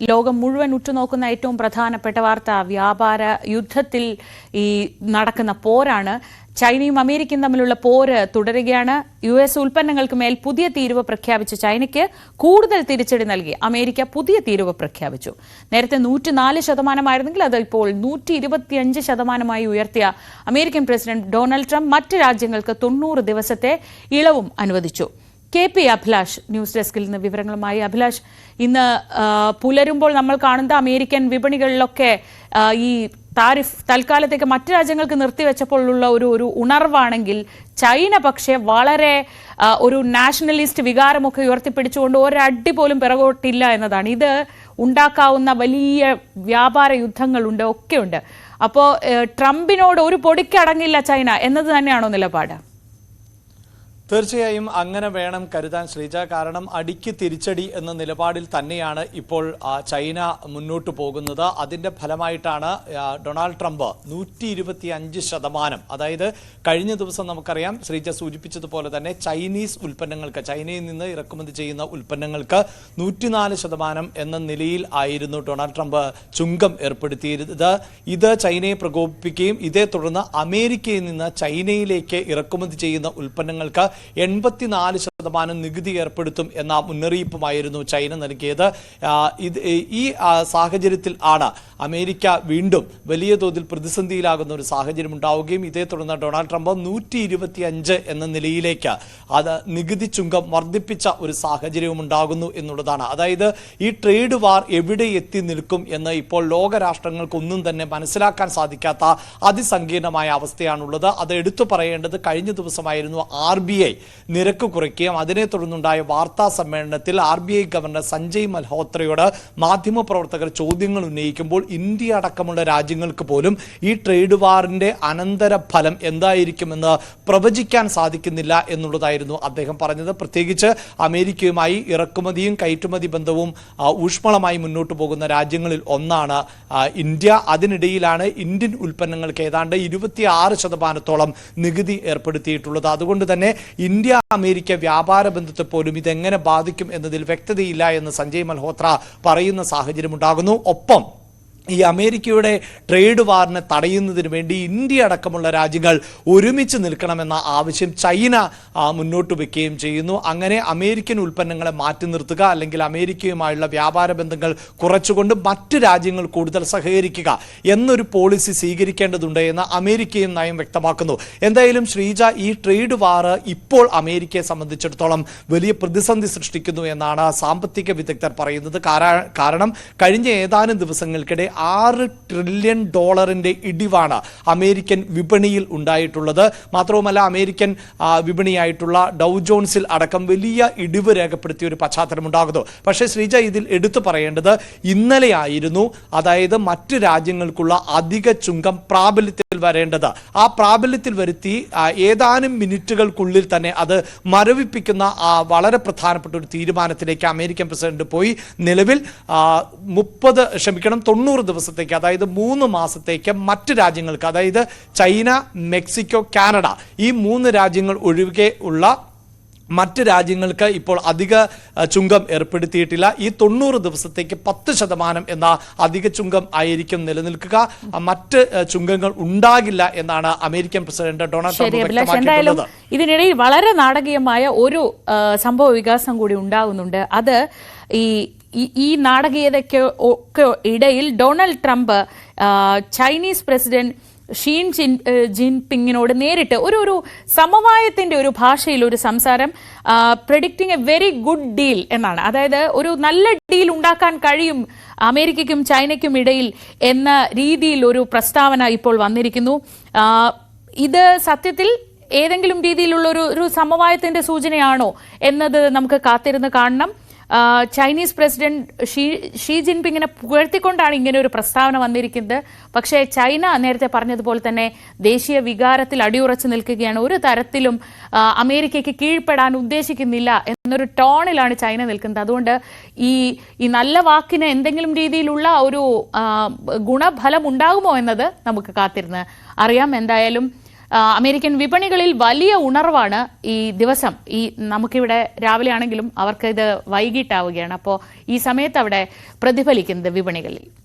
ലോകം മുഴുവൻ ഉറ്റുനോക്കുന്ന ഏറ്റവും പ്രധാനപ്പെട്ട വാർത്ത വ്യാപാര യുദ്ധത്തിൽ ഈ നടക്കുന്ന പോരാണ്. ചൈനയും അമേരിക്കയും തമ്മിലുള്ള പോര് തുടരുകയാണ്. US ഉൽപ്പന്നങ്ങൾക്ക് മേൽ പുതിയ തീരുവ പ്രഖ്യാപിച്ച ചൈനയ്ക്ക് കൂടുതൽ തിരിച്ചടി നൽകി അമേരിക്ക പുതിയ തീരുവ പ്രഖ്യാപിച്ചു. നേരത്തെ 104% അത് ഇപ്പോൾ 125% ഉയർത്തിയ അമേരിക്കൻ പ്രസിഡന്റ് ഡൊണാൾഡ് ട്രംപ് മറ്റ് രാജ്യങ്ങൾക്ക് 90 ദിവസത്തെ ഇളവും അനുവദിച്ചു. KP അഭിലാഷ് ന്യൂസ് ഡെസ്കിൽ നിന്ന് വിവരങ്ങളുമായി. അഭിലാഷ്, ഇന്ന് പുലരുമ്പോൾ നമ്മൾ കാണുന്ന അമേരിക്കൻ വിപണികളിലൊക്കെ ഈ താരിഫ് തൽക്കാലത്തേക്ക് മറ്റു രാജ്യങ്ങൾക്ക് നിർത്തിവെച്ചപ്പോഴുള്ള ഒരു ഉണർവാണെങ്കിൽ ചൈന പക്ഷേ വളരെ ഒരു നാഷണലിസ്റ്റ് വികാരമൊക്കെ ഉയർത്തിപ്പിടിച്ചുകൊണ്ട് ഒരടി പോലും പിറകോട്ടില്ല എന്നതാണ്. ഇത് ഉണ്ടാക്കാവുന്ന വലിയ വ്യാപാര യുദ്ധങ്ങളുണ്ട്, ഒക്കെയുണ്ട്. അപ്പോൾ ട്രംപിനോട് ഒരു പൊടിക്കടങ്ങില്ല ചൈന എന്നത് തന്നെയാണോ നിലപാട്? തീർച്ചയായും അങ്ങനെ വേണം കരുതാൻ ശ്രീജ. കാരണം അടിക്ക് തിരിച്ചടി എന്ന നിലപാടിൽ തന്നെയാണ് ഇപ്പോൾ ചൈന മുന്നോട്ട് പോകുന്നത്. അതിന്റെ ഫലമായിട്ടാണ് ഡൊണാൾഡ് ട്രംപ് 125%, അതായത് കഴിഞ്ഞ ദിവസം നമുക്കറിയാം ശ്രീജ സൂചിപ്പിച്ചതുപോലെ തന്നെ ചൈനീസ് ഉൽപ്പന്നങ്ങൾക്ക്, ചൈനയിൽ നിന്ന് ഇറക്കുമതി ചെയ്യുന്ന ഉൽപ്പന്നങ്ങൾക്ക് 104% എന്ന നിലയിൽ ആയിരുന്നു ഡൊണാൾഡ് ട്രംപ് ചുങ്കം ഏർപ്പെടുത്തിയിരുന്നത്. ഇത് ചൈനയെ പ്രകോപിപ്പിക്കുകയും ഇതേ തുടർന്ന് അമേരിക്കയിൽ നിന്ന് ചൈനയിലേക്ക് ഇറക്കുമതി ചെയ്യുന്ന ഉൽപ്പന്നങ്ങൾക്ക് 84% നികുതി ഏർപ്പെടുത്തും എന്ന മുന്നറിയിപ്പുമായിരുന്നു ചൈന നൽകിയത്. ഈ സാഹചര്യത്തിൽ ആണ് അമേരിക്ക വീണ്ടും വലിയ തോതിൽ പ്രതിസന്ധിയിലാകുന്ന ഒരു സാഹചര്യം ഉണ്ടാവുകയും ഇതേ തുടർന്ന് ഡൊണാൾഡ് ട്രംപ് 125 എന്ന നിലയിലേക്ക് അത് നികുതി ചുങ്കം വർദ്ധിപ്പിച്ച ഒരു സാഹചര്യവും ഉണ്ടാകുന്നു എന്നുള്ളതാണ്. അതായത് ഈ ട്രേഡ് വാർ എവിടെ എത്തി നിൽക്കും എന്ന് ഇപ്പോൾ ലോകരാഷ്ട്രങ്ങൾക്കൊന്നും തന്നെ മനസ്സിലാക്കാൻ സാധിക്കാത്ത അതിസങ്കീർണമായ അവസ്ഥയാണുള്ളത്. അത് എടുത്തു പറയേണ്ടത് കഴിഞ്ഞ ദിവസമായിരുന്നു RBI നിരക്ക് കുറയ്ക്കുകയും അതിനെ തുടർന്നുണ്ടായ വാർത്താ സമ്മേളനത്തിൽ RBI ഗവർണർ സഞ്ജയ് മൽഹോത്രയോട് മാധ്യമപ്രവർത്തകർ ചോദ്യങ്ങൾ ഉന്നയിക്കുമ്പോൾ ഇന്ത്യ അടക്കമുള്ള രാജ്യങ്ങൾക്ക് പോലും ഈ ട്രേഡ് വാറിന്റെ അനന്തരഫലം എന്തായിരിക്കുമെന്ന് പ്രവചിക്കാൻ സാധിക്കുന്നില്ല എന്നുള്ളതായിരുന്നു അദ്ദേഹം പറഞ്ഞത്. പ്രത്യേകിച്ച് അമേരിക്കയുമായി ഇറക്കുമതിയും കയറ്റുമതി ബന്ധവും ഊഷ്മളമായി മുന്നോട്ട് പോകുന്ന രാജ്യങ്ങളിൽ ഒന്നാണ് ഇന്ത്യ. അതിനിടയിലാണ് ഇന്ത്യൻ ഉൽപ്പന്നങ്ങൾക്ക് ഏതാണ്ട് 26% നികുതി ഏർപ്പെടുത്തിയിട്ടുള്ളത്. അതുകൊണ്ട് തന്നെ ഇന്ത്യ അമേരിക്ക വ്യാപാര ബന്ധത്തെ പോലും ഇതെങ്ങനെ ബാധിക്കും എന്നതിൽ വ്യക്തതയില്ല എന്ന് സഞ്ജയ് മൽഹോത്ര പറയുന്ന സാഹചര്യം ഉണ്ടാകുന്നു. ഒപ്പം ഈ അമേരിക്കയുടെ ട്രേഡ് വാറിനെ തടയുന്നതിന് വേണ്ടി ഇന്ത്യ അടക്കമുള്ള രാജ്യങ്ങൾ ഒരുമിച്ച് നിൽക്കണമെന്ന ആവശ്യം ചൈന മുന്നോട്ട് വയ്ക്കുകയും ചെയ്യുന്നു. അങ്ങനെ അമേരിക്കൻ ഉൽപ്പന്നങ്ങളെ മാറ്റി നിർത്തുക, അല്ലെങ്കിൽ അമേരിക്കയുമായുള്ള വ്യാപാര ബന്ധങ്ങൾ കുറച്ചുകൊണ്ട് മറ്റു രാജ്യങ്ങൾ കൂടുതൽ സഹകരിക്കുക എന്നൊരു പോളിസി സ്വീകരിക്കേണ്ടതുണ്ട് എന്ന് അമേരിക്കയും നയം വ്യക്തമാക്കുന്നു. എന്തായാലും ശ്രീജ, ഈ ട്രേഡ് വാർ ഇപ്പോൾ അമേരിക്കയെ സംബന്ധിച്ചിടത്തോളം വലിയ പ്രതിസന്ധി സൃഷ്ടിക്കുന്നു എന്നാണ് സാമ്പത്തിക വിദഗ്ധർ പറയുന്നത്. കാരണം കഴിഞ്ഞ ഏതാനും ദിവസങ്ങൾക്കിടെ $6 ട്രില്യൺ ഇടിവാണ് അമേരിക്കൻ വിപണിയിൽ ഉണ്ടായിട്ടുള്ളത്. മാത്രവുമല്ല അമേരിക്കൻ വിപണിയായിട്ടുള്ള ഡൗ ജോൺസിൽ അടക്കം വലിയ ഇടിവ് രേഖപ്പെടുത്തിയ ഒരു പശ്ചാത്തലം ഉണ്ടാകുന്നു. പക്ഷേ ശ്രീജ, ഇതിൽ എടുത്തു പറയേണ്ടത് ഇന്നലെയായിരുന്നു, അതായത് മറ്റു രാജ്യങ്ങൾക്കുള്ള അധിക ചുങ്കം പ്രാബല്യത്തിൽ വരേണ്ടത്. ആ പ്രാബല്യത്തിൽ വരുത്തി ഏതാനും മിനിറ്റുകൾക്കുള്ളിൽ തന്നെ അത് മരവിപ്പിക്കുന്ന വളരെ പ്രധാനപ്പെട്ട ഒരു തീരുമാനത്തിലേക്ക് അമേരിക്കൻ പ്രസിഡന്റ് പോയി. നിലവിൽ 90 ദിവസത്തേക്ക്, അതായത് 3 മാസത്തേക്ക് മറ്റ് രാജ്യങ്ങൾക്ക്, അതായത് ചൈന, മെക്സിക്കോ, കാനഡ, ഈ 3 രാജ്യങ്ങൾ ഒഴികെ ഉള്ള മറ്റ് രാജ്യങ്ങൾക്ക് ഇപ്പോൾ അധിക ചുങ്കം ഏർപ്പെടുത്തിയിട്ടില്ല. ഈ 90 ദിവസത്തേക്ക് 10% എന്ന അധിക ചുങ്കം ആയിരിക്കും നിലനിൽക്കുക. മറ്റ് ചുങ്കങ്ങൾ ഉണ്ടാകില്ല എന്നാണ് അമേരിക്കൻ പ്രസിഡന്റ് ഡൊണാൾഡ് ട്രംപ് വ്യക്തമാക്കിയിട്ടുള്ളത്. ഇതിനിടയിൽ വളരെ നാടകീയമായ ഒരു സംഭവ വികാസം കൂടി ഉണ്ടാകുന്നുണ്ട്. അത് ഈ നാടകീയതയ്ക്ക് ഒക്കെ ഇടയിൽ Donald Trump Chinese president Xi ജിൻപിങ്ങിനോട് നേരിട്ട് ഒരു സമവായത്തിന്റെ ഒരു ഭാഷയിൽ ഒരു സംസാരം, predicting a very good deal എന്നാണ്. അതായത് ഒരു നല്ല ഡീൽ ഉണ്ടാക്കാൻ കഴിയും അമേരിക്കയ്ക്കും ചൈനയ്ക്കും ഇടയിൽ എന്ന രീതിയിൽ ഒരു പ്രസ്താവന ഇപ്പോൾ വന്നിരിക്കുന്നു. ഇത് സത്യത്തിൽ ഏതെങ്കിലും രീതിയിലുള്ള ഒരു സമവായത്തിന്റെ സൂചനയാണോ എന്നത് നമുക്ക് കാത്തിരുന്ന് കാണണം. ചൈനീസ് പ്രസിഡന്റ് ഷീ ജിൻപിങ്ങിനെ പുകഴ്ത്തിക്കൊണ്ടാണ് ഇങ്ങനെ ഒരു പ്രസ്താവന വന്നിരിക്കുന്നത്. പക്ഷേ ചൈന നേരത്തെ പറഞ്ഞതുപോലെ തന്നെ ദേശീയ വികാരത്തിൽ അടിയുറച്ചു നിൽക്കുകയാണ്. ഒരു തരത്തിലും അമേരിക്കയ്ക്ക് കീഴ്പ്പെടാൻ ഉദ്ദേശിക്കുന്നില്ല എന്നൊരു ടോണിലാണ് ചൈന നിൽക്കുന്നത്. അതുകൊണ്ട് ഈ നല്ല വാക്കിന് എന്തെങ്കിലും രീതിയിലുള്ള ഒരു ഗുണഫലം ഉണ്ടാകുമോ എന്നത് നമുക്ക് കാത്തിരുന്ന് അറിയാം. എന്തായാലും അമേരിക്കൻ വിപണികളിൽ വലിയ ഉണർവാണ് ഈ ദിവസം. നമുക്കിവിടെ രാവിലെ ആണെങ്കിലും അവർക്ക് ഇത് വൈകിട്ടാവുകയാണ്. അപ്പോൾ ഈ സമയത്ത് അവിടെ പ്രതിഫലിക്കുന്നത് വിപണികളിൽ.